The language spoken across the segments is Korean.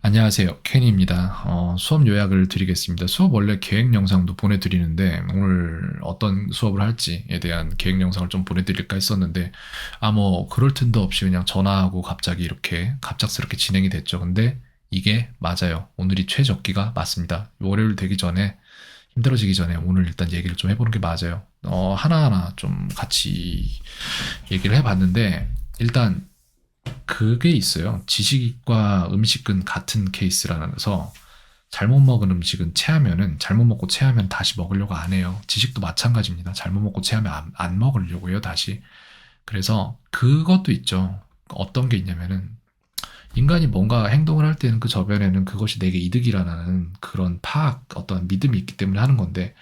안녕하세요. 켄입니다. 수업 요약을 드리겠습니다. 수업 원래 계획 영상도 보내드리는데 오늘 어떤 수업을 할지에 대한 계획 영상을 좀 보내드릴까 했었는데 뭐 그럴 틈도 없이 그냥 전화하고 갑자기 이렇게 갑작스럽게 진행이 됐죠. 근데 이게 맞아요. 오늘이 최적기가 맞습니다. 월요일 되기 전에 힘들어지기 전에 오늘 일단 얘기를 좀 해보는 게 맞아요. 하나하나 좀 같이 얘기를 해봤는데 일단 그게 있어요. 지식과 음식은 같은 케이스라서 잘못 먹은 음식은 체하면은 잘못 먹고 체하면 다시 먹으려고 안 해요. 지식도 마찬가지입니다. 잘못 먹고 체하면 안 먹으려고 해요, 다시. 그래서 그것도 있죠. 어떤 게 있냐면은 인간이 뭔가 행동을 할 때는 그 저변에는 그것이 내게 이득이라는 그런 파악, 어떤 믿음이 있기 때문에 하는 건데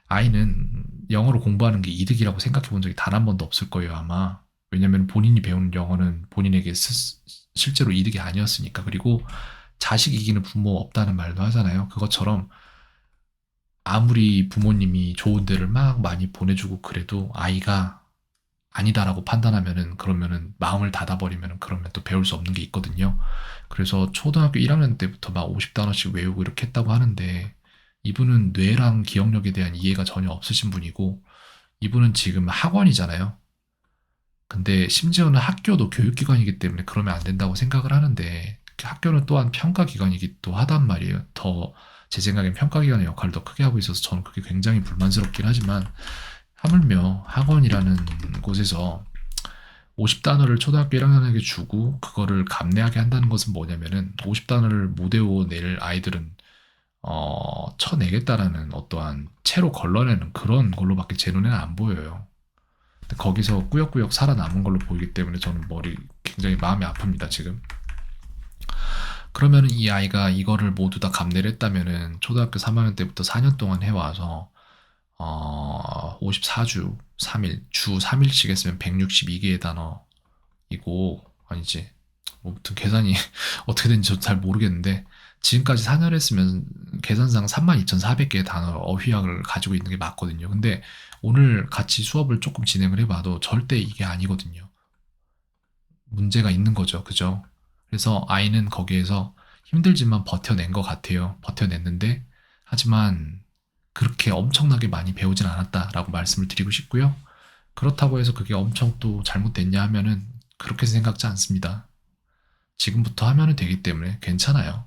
아이는 영어로 공부하는 게 이득이라고 생각해 본 적이 단 한 번도 없을 거예요, 아마. 왜냐면 본인이 배우는 영어는 본인에게 실제로 이득이 아니었으니까. 그리고 자식 이기는 부모 없다는 말도 하잖아요. 그것처럼 아무리 부모님이 좋은 데를 막 많이 보내주고 그래도 아이가 아니다라고 판단하면은 그러면은 마음을 닫아버리면은 그러면 또 배울 수 없는 게 있거든요. 그래서 초등학교 1학년 때부터 막 50단어씩 외우고 이렇게 했다고 하는데 이분은 뇌랑 기억력에 대한 이해가 전혀 없으신 분이고 이분은 지금 학원이잖아요. 근데 심지어는 학교도 교육기관이기 때문에 그러면 안 된다고 생각을 하는데 학교는 또한 평가기관이기도 하단 말이에요. 더 제 생각엔 평가기관의 역할을 더 크게 하고 있어서 저는 그게 굉장히 불만스럽긴 하지만 하물며 학원이라는 곳에서 50단어를 초등학교 1학년에게 주고 그거를 감내하게 한다는 것은 뭐냐면은 50단어를 못 외워낼 아이들은 쳐내겠다라는 어떠한 채로 걸러내는 그런 걸로밖에 제 눈에는 안 보여요. 거기서 꾸역꾸역 살아남은 걸로 보이기 때문에 저는 굉장히 마음이 아픕니다, 지금. 그러면은 이 아이가 이거를 모두 다 감내를 했다면은 초등학교 3학년 때부터 4년 동안 해와서 54주 3일, 주 3일씩 했으면 162개의 단어이고 아니지. 뭐 아무튼 계산이 어떻게 되는지 저도 잘 모르겠는데 지금까지 4년 했으면 계산상 32,400개의 단어 어휘학을 가지고 있는 게 맞거든요. 근데 오늘 같이 수업을 조금 진행을 해봐도 절대 이게 아니거든요. 문제가 있는 거죠. 그죠? 그래서 아이는 거기에서 힘들지만 버텨낸 것 같아요. 버텨냈는데, 하지만 그렇게 엄청나게 많이 배우진 않았다라고 말씀을 드리고 싶고요. 그렇다고 해서 그게 엄청 또 잘못됐냐 하면은 그렇게 생각지 않습니다. 지금부터 하면 되기 때문에 괜찮아요.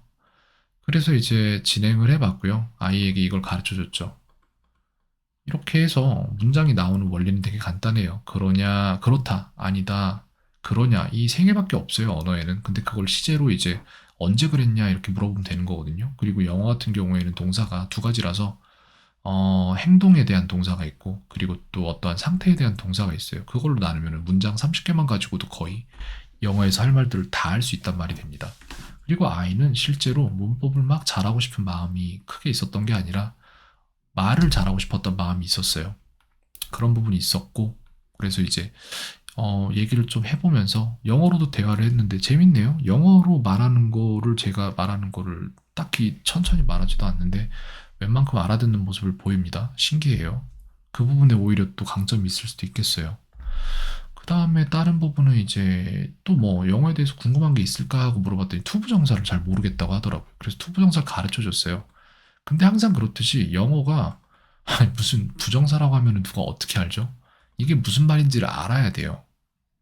그래서 이제 진행을 해봤고요. 아이에게 이걸 가르쳐 줬죠. 이렇게 해서 문장이 나오는 원리는 되게 간단해요. 그러냐, 그렇다, 아니다, 그러냐. 이 세 개밖에 없어요, 언어에는. 근데 그걸 시제로 이제 언제 그랬냐 이렇게 물어보면 되는 거거든요. 그리고 영어 같은 경우에는 동사가 두 가지라서 행동에 대한 동사가 있고 그리고 또 어떠한 상태에 대한 동사가 있어요. 그걸로 나누면 문장 30개만 가지고도 거의 영어에서 할 말들을 다 할 수 있단 말이 됩니다. 그리고 아이는 실제로 문법을 막 잘하고 싶은 마음이 크게 있었던 게 아니라 말을 잘하고 싶었던 마음이 있었어요. 그런 부분이 있었고 그래서 이제 얘기를 좀 해보면서 영어로도 대화를 했는데 재밌네요. 영어로 말하는 거를 제가 말하는 거를 딱히 천천히 말하지도 않는데 웬만큼 알아듣는 모습을 보입니다. 신기해요. 그 부분에 오히려 또 강점이 있을 수도 있겠어요. 그 다음에 다른 부분은 이제 또 뭐 영어에 대해서 궁금한 게 있을까 하고 물어봤더니 투부정사를 잘 모르겠다고 하더라고요. 그래서 투부정사를 가르쳐 줬어요. 근데 항상 그렇듯이 영어가 무슨 부정사라고 하면 누가 어떻게 알죠? 이게 무슨 말인지를 알아야 돼요.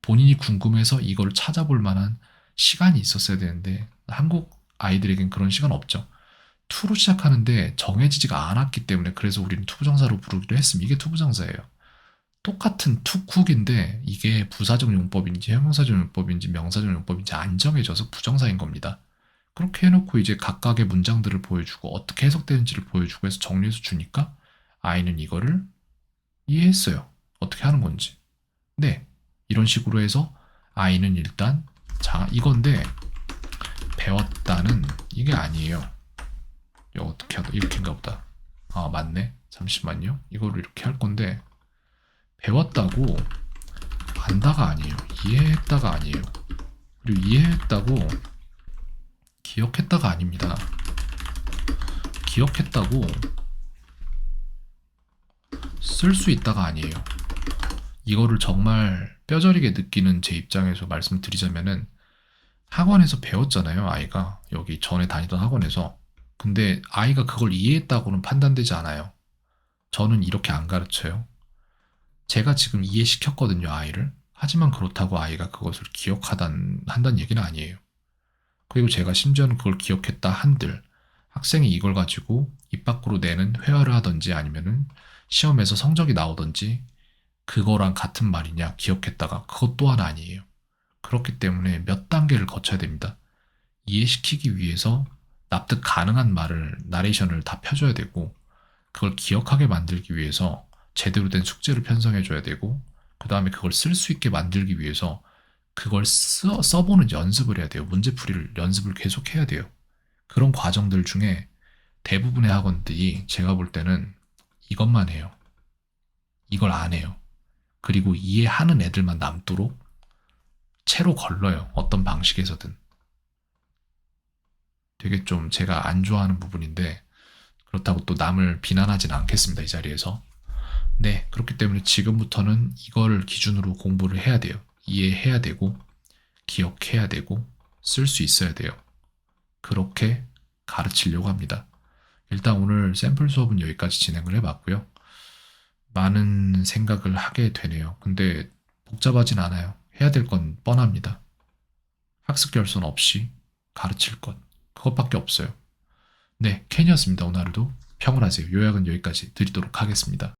본인이 궁금해서 이걸 찾아볼 만한 시간이 있었어야 되는데 한국 아이들에겐 그런 시간 없죠. 투로 시작하는데 정해지지가 않았기 때문에 그래서 우리는 투부정사로 부르기로 했으면 이게 투부정사예요. 똑같은 투쿡인데 이게 부사적 용법인지 형용사적 용법인지 명사적 용법인지 안 정해져서 부정사인 겁니다. 그렇게 해놓고 이제 각각의 문장들을 보여주고 어떻게 해석되는지를 보여주고 해서 정리해서 주니까 아이는 이거를 이해했어요. 어떻게 하는 건지. 네. 이런 식으로 해서 아이는 일단 자 이건데 배웠다는 이게 아니에요. 이거 어떻게 하다 이렇게인가 보다. 아 맞네. 잠시만요. 이거를 이렇게 할 건데 배웠다고 안다가 아니에요. 이해했다가 아니에요. 그리고 이해했다고 기억했다가 아닙니다. 기억했다고 쓸 수 있다가 아니에요. 이거를 정말 뼈저리게 느끼는 제 입장에서 말씀드리자면은 학원에서 배웠잖아요, 아이가. 여기 전에 다니던 학원에서. 근데 아이가 그걸 이해했다고는 판단되지 않아요. 저는 이렇게 안 가르쳐요. 제가 지금 이해시켰거든요, 아이를. 하지만 그렇다고 아이가 그것을 한다는 얘기는 아니에요. 그리고 제가 심지어는 그걸 기억했다 한들 학생이 이걸 가지고 입 밖으로 내는 회화를 하든지 아니면은 시험에서 성적이 나오든지 그거랑 같은 말이냐 기억했다가 그것 또한 아니에요. 그렇기 때문에 몇 단계를 거쳐야 됩니다. 이해시키기 위해서 납득 가능한 말을 나레이션을 다 펴줘야 되고 그걸 기억하게 만들기 위해서 제대로 된 숙제를 편성해줘야 되고 그 다음에 그걸 쓸 수 있게 만들기 위해서 그걸 써보는 연습을 해야 돼요. 문제풀이를 연습을 계속 해야 돼요. 그런 과정들 중에 대부분의 학원들이 제가 볼 때는 이것만 해요. 이걸 안 해요. 그리고 이해하는 애들만 남도록 채로 걸러요. 어떤 방식에서든. 되게 좀 제가 안 좋아하는 부분인데 그렇다고 또 남을 비난하진 않겠습니다. 이 자리에서. 네, 그렇기 때문에 지금부터는 이거를 기준으로 공부를 해야 돼요. 이해해야 되고 기억해야 되고 쓸 수 있어야 돼요. 그렇게 가르치려고 합니다. 일단 오늘 샘플 수업은 여기까지 진행을 해봤고요. 많은 생각을 하게 되네요. 근데 복잡하진 않아요. 해야 될 건 뻔합니다. 학습 결손 없이 가르칠 것. 그것밖에 없어요. 네, 캔이었습니다. 오늘 하루도 평온하세요. 요약은 여기까지 드리도록 하겠습니다.